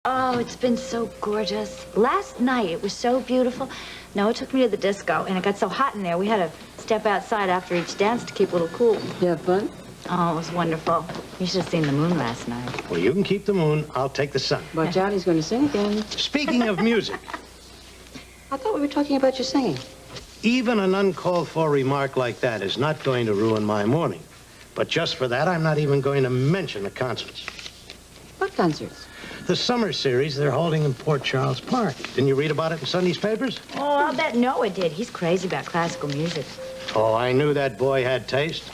Oh, it's been so gorgeous. Last night, it was so beautiful. Noah took me to the disco, and it got so hot in there, we had to step outside after each dance to keep a little cool. You have fun? Oh, it was wonderful. You should have seen the moon last night. Well, you can keep the moon. I'll take the sun. Watch out, he's going to sing again. Speaking of music, I thought we were talking about your singing. even an uncalled for remark like that is not going to ruin my morning. But just for that, I'm not even going to mention the concerts. What concerts? The summer series they're holding in Port Charles Park. Didn't you read about it in Sunday's papers? Oh, I'll bet Noah did. He's crazy about classical music. Oh, I knew that boy had taste.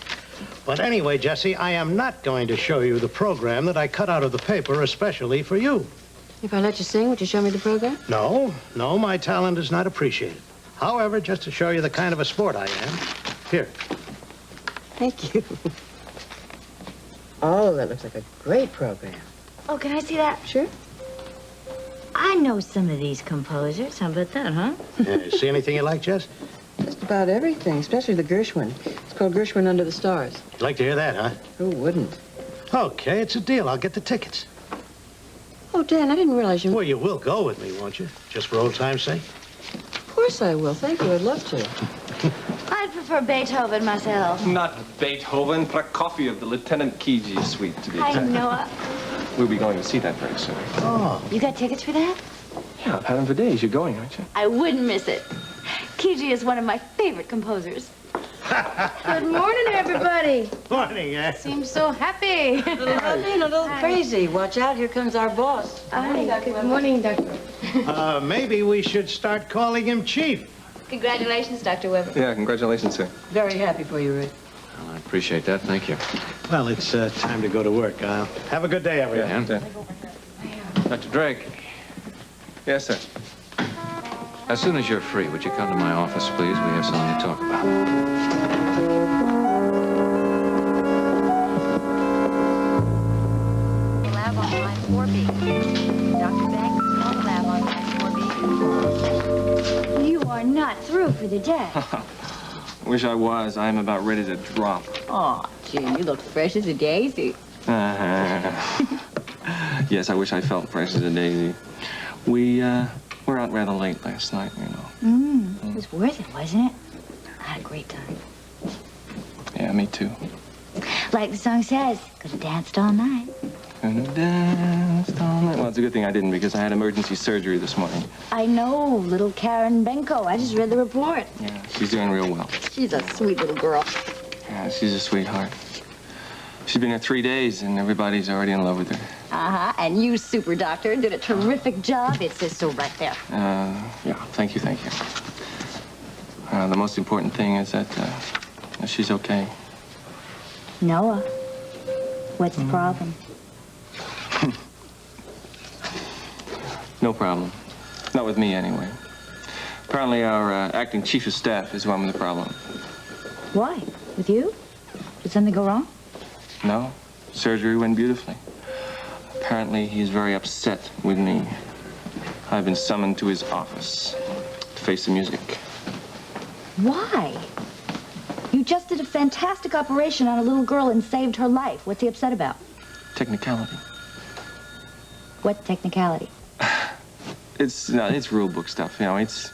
But anyway, Jesse, I am not going to show you the program that I cut out of the paper especially for you. If I let you sing, would you show me the program? No, my talent is not appreciated. However, just to show you the kind of a sport I am, here. Thank you. Oh, that looks like a great program. Oh, can I see that? Sure. I know some of these composers. How about that, huh? See anything you like, Jess? Just about everything, especially the Gershwin. It's called Gershwin Under the Stars. You'd like to hear that, huh? Who wouldn't? Okay, it's a deal. I'll get the tickets. Oh, Dan, I didn't realize you... Well, you will go with me, won't you? Just for old time's sake? Of course I will. Thank you. I'd love to. I'd prefer Beethoven myself. Not Beethoven, Prokofiev, the Lieutenant Kiji suite, to be Hi, exact. Noah. We'll be going to see that very soon. Oh. You got tickets for that? Yeah, I've had them for days. You're going, aren't you? I wouldn't miss it. Kiji is one of my favorite composers. Good morning, everybody. Morning, eh? Seems so happy. A little crazy. Watch out. Here comes our boss. Good morning, Doctor. Maybe we should start calling him Chief. Congratulations, Dr. Weber. Yeah, congratulations, sir. Very happy for you, Rick. Well, I appreciate that. Thank you. Well, it's time to go to work. Have a good day, everyone. And, Dr. Drake, Yes, sir. as soon as you're free, would you come to my office, please? We have something to talk about. Lab on line 4B. Dr. Banks, call the lab on line 4B. You are not through for the day. Wish I was. I'm about ready to drop. Oh, Jim, you look fresh as a daisy. Yes, I wish I felt fresh as a daisy. We were out rather late last night, you know. It was worth it, wasn't it? I had a great time. Yeah, me too. Like the song says, could have danced all night. Could've danced all night. Well, it's a good thing I didn't because I had emergency surgery this morning. I know, little Karen Benko. I just read the report. Yeah, she's doing real well. She's a sweet little girl. Yeah, she's a sweetheart. She's been here 3 days and everybody's already in love with her. Uh-huh, and you, super doctor, did a terrific job. It says so right there. Yeah, thank you. The most important thing is that she's okay. Noah, what's the problem? No problem. Not with me, anyway. Apparently, our acting chief of staff is one with the problem. Why? With you? Did something go wrong? No, surgery went beautifully. Apparently, he's very upset with me. I've been summoned to his office to face the music. Why? You just did a fantastic operation on a little girl and saved her life. What's he upset about? Technicality. What technicality? It's rule book stuff, you know. It's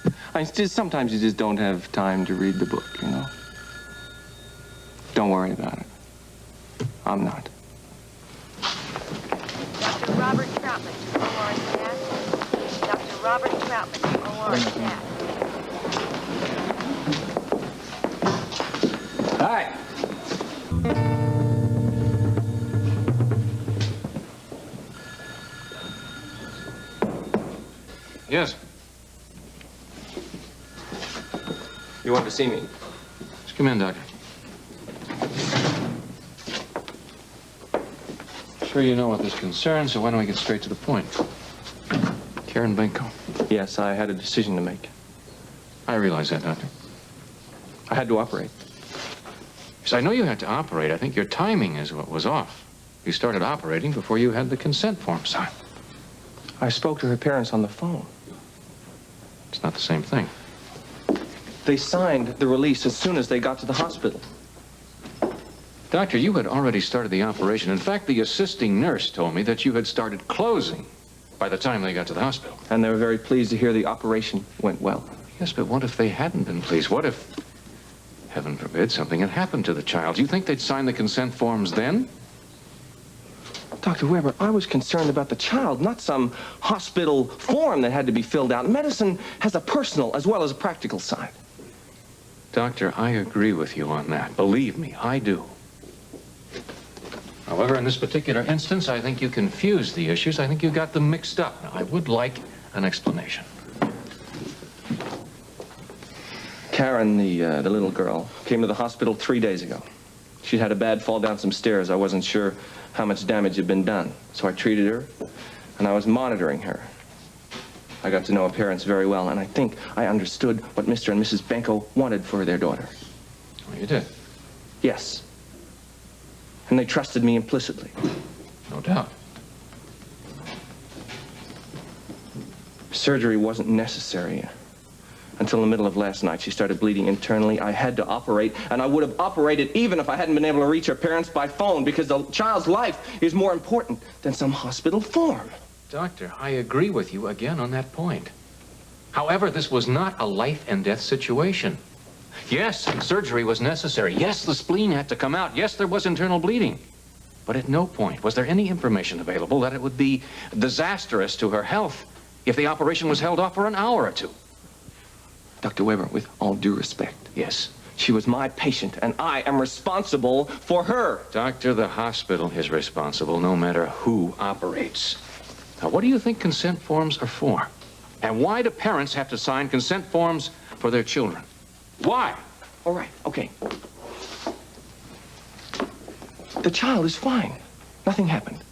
just sometimes you just don't have time to read the book, you know. Don't worry about it. I'm not. Dr. Robert Troutman, OR staff. Dr. Robert Troutman, OR staff. Hi. Yes. You want to see me? Just come in, Doctor. Sure you know what this concerns, so why don't we get straight to the point? Karen Benko. Yes, I had a decision to make. I realize that, Doctor. I had to operate. Yes, I know you had to operate. I think your timing is what was off. You started operating before you had the consent form signed. I spoke to her parents on the phone. It's not the same thing. They signed the release as soon as they got to the hospital. Doctor, you had already started the operation. In fact, the assisting nurse told me that you had started closing. by the time they got to the hospital. And they were very pleased to hear the operation went well. Yes, but what if they hadn't been pleased? What if, heaven forbid, something had happened to the child? Do you think they'd sign the consent forms then? Dr. Weber, I was concerned about the child, not some hospital form that had to be filled out. Medicine has a personal as well as a practical side. Doctor, I agree with you on that. Believe me, I do. However, in this particular instance, I think you confused the issues. I think you got them mixed up. Now, I would like an explanation. Karen, the little girl, came to the hospital 3 days ago. She had a bad fall down some stairs. I wasn't sure how much damage had been done. So I treated her, and I was monitoring her. I got to know her parents very well, and I think I understood what Mr. and Mrs. Benko wanted for their daughter. Oh, you did? Yes. And they trusted me implicitly. No doubt. Surgery wasn't necessary. Until the middle of last night, she started bleeding internally. I had to operate, and I would have operated even if I hadn't been able to reach her parents by phone, because the child's life is more important than some hospital form. Doctor, I agree with you again on that point. However, this was not a life and death situation. Yes, surgery was necessary. Yes, the spleen had to come out. Yes, there was internal bleeding. But at no point was there any information available that it would be disastrous to her health if the operation was held off for an hour or two. Dr. Weber, with all due respect. Yes. She was my patient, and I am responsible for her. Doctor, the hospital is responsible no matter who operates. Now, what do you think consent forms are for? And why do parents have to sign consent forms for their children? Why? All right, okay. The child is fine. Nothing happened.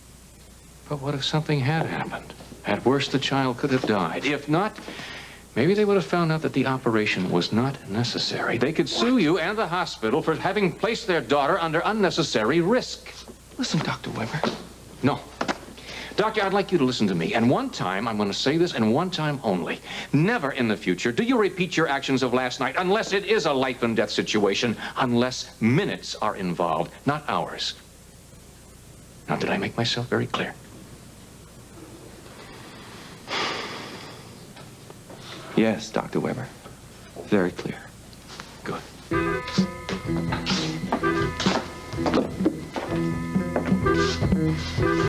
But what if something had happened? At worst, the child could have died. If not, maybe they would have found out that the operation was not necessary. They could sue you and the hospital for having placed their daughter under unnecessary risk. Listen, Dr. Weber. No. Doctor, I'd like you to listen to me. And one time, I'm going to say this, and one time only. Never in the future do you repeat your actions of last night unless it is a life and death situation, unless minutes are involved, not hours. Now, did I make myself very clear? Yes, Dr. Weber. Very clear.